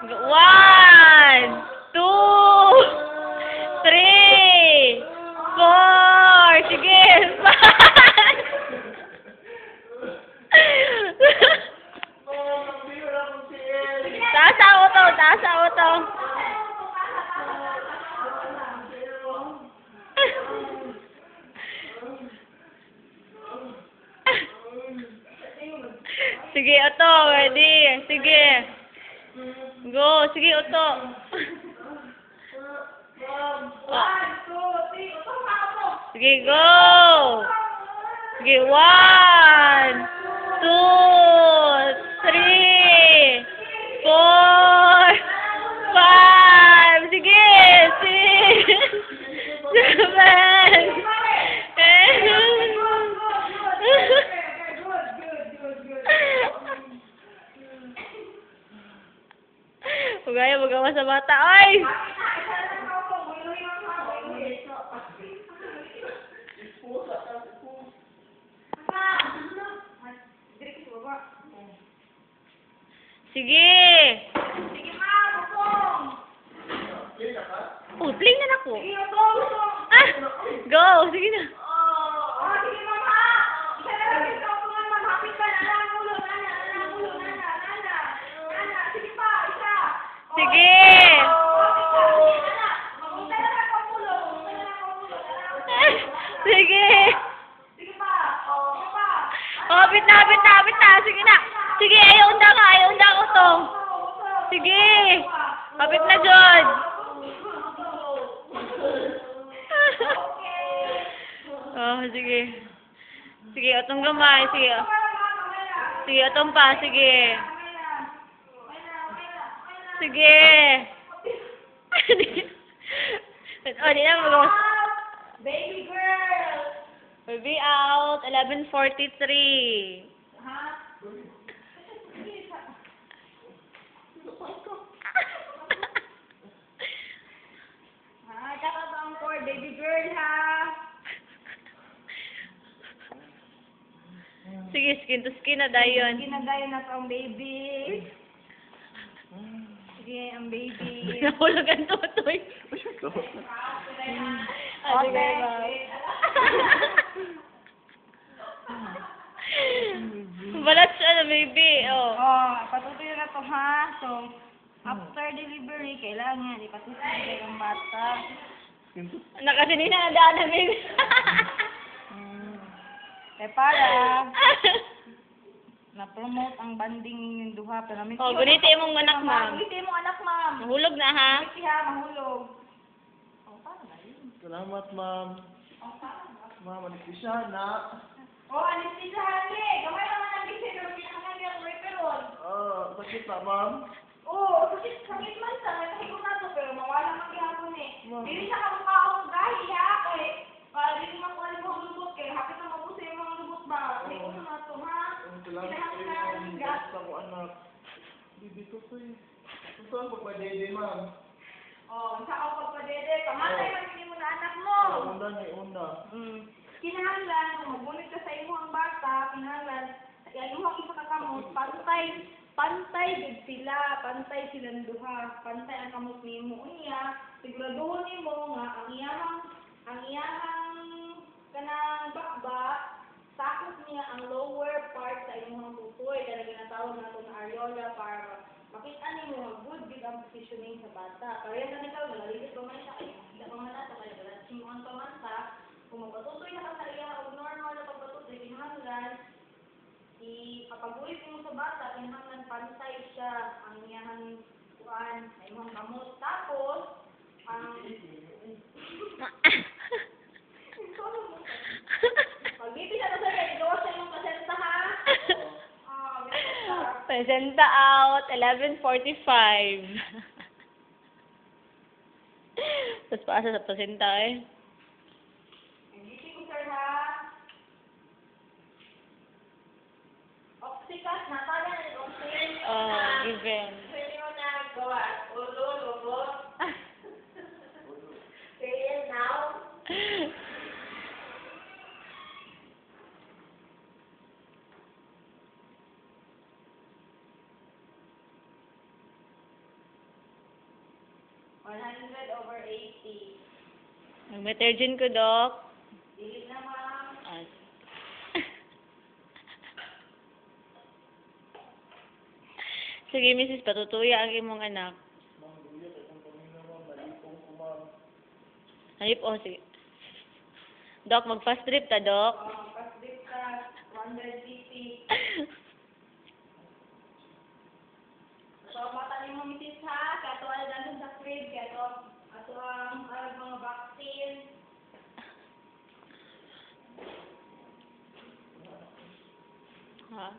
1, 2, 3, 4. Sige. 5. Taas sa auto. Taas sa auto. Sige, auto. Ready. Sige. Go. Sige, auto. 1, 2, 3. Sige, go. Sige, 1, 2, 3, 4, 5. Sige, 6, 7, 8. Huwag magawa sa bata. Ay! Sige! Sige, ma, bukong! Oh, play na na po. Sige, bukong! Ah! Go! Sige na. Oh, sige, mama! Isa na lang yung kaupungan, mamapit ka na lang ulo, nana. Sige pa, isa! Sige! Isa na lang kaupulo. Sige! Sige pa! Sige pa! Oh, bit na. Sige na. Sige, ayaw unda ko to. Sige! Kapit na, John. Oh, sige. Sige, atong gamay. Sige. Sige, atong pa. Sige. Sige. Oh, di na mag- Baby girl! Baby out. 11:43. Ha? Tsaka ba ang core, baby girl, ha? Sige, skin to skin na dayon. Ginagayo na to ang baby. Sige, ang baby. Nahulog ang tutoy. Ah, sige, ba? Balat siya na, baby. Oh. Oh, patutuyo na to, ha? So, after delivery, kailangan ipatutuyo ang bata. Nakasinina na daan na, baby. Para na-promote ang banding yung duha. Pero Oh, guniti mong anak, ma'am. Guniti mong anak, ma'am. Mahulog na, ha? Guniti, ha, mahulog. Oh, paano na yun? Salamat, ma'am. Oh, paano? Ma'am, anesthesia na. Oh, anesthesiahan niya. Gamay naman ang gising. Pero pinangan niya ang referon. Sakit na, ma'am. Oo, sakit man sa nakahigo na to, pero mawala man gihapon eh. Wow. Dili siya kamukha akong gahi ha, kay para dili makuha yung mga lubot, kay hapit na mabusa yung mga lubot ba. Higo na to ha. Salamat Kailangan kayo, na ma'am. ang gas. Basta ko, anak. Bibi ko to eh. Saan ko pa dede, ma'am? Oh, sa ako pagpadede, kamatay man hindi mo na anak mo. Una ni una. Kinahanglan, kung magbunit ka sa imo ang bata, kinahanglan, iayuha ko sa kakamot, pantay gid sila, pantay silang duha, pantay ang kamot nimo unya, siguraduhon nimo nga ang iyahang kanang bakba sakop niya ang lower part sa imong tutoy, kaya ginatawag nato na areola para makita nimo nga good gid ang positioning sa bata. Kaya na nikaw naliliit pa man siya kay hindi pa man ata kay relaxing on pa man sa kung magpatutoy na ka sa iya og normal na pagpatutoy kinahanglan ipapagulit mo sa bata, kinahanglan pantay siya ang iyang kuan, ay mga kamot. Tapos, ang... Pag-ibig na sa kaya, igawa sa iyong pasenta, ha? Presenta out. 11:45. Tapos paasa sa presenta eh. Hindi ko, sir, ha? Oxycat, nataga na yung oxygen. Oh, given. Pwede mo na gawa. Ulo, lobo. Kaya now, 100/80. Mag-detergent ko, Dok. Dili na, ma'am. Ah. Sige, Mrs. Patutuya ang imong anak. Halip, oh, sige. Dok, mag-fast trip ta, Dok. Pasdip ka, 150. So, mata ni mo misis ha, kato ay nandun sa crib, kato ang mga vaccine. Ha?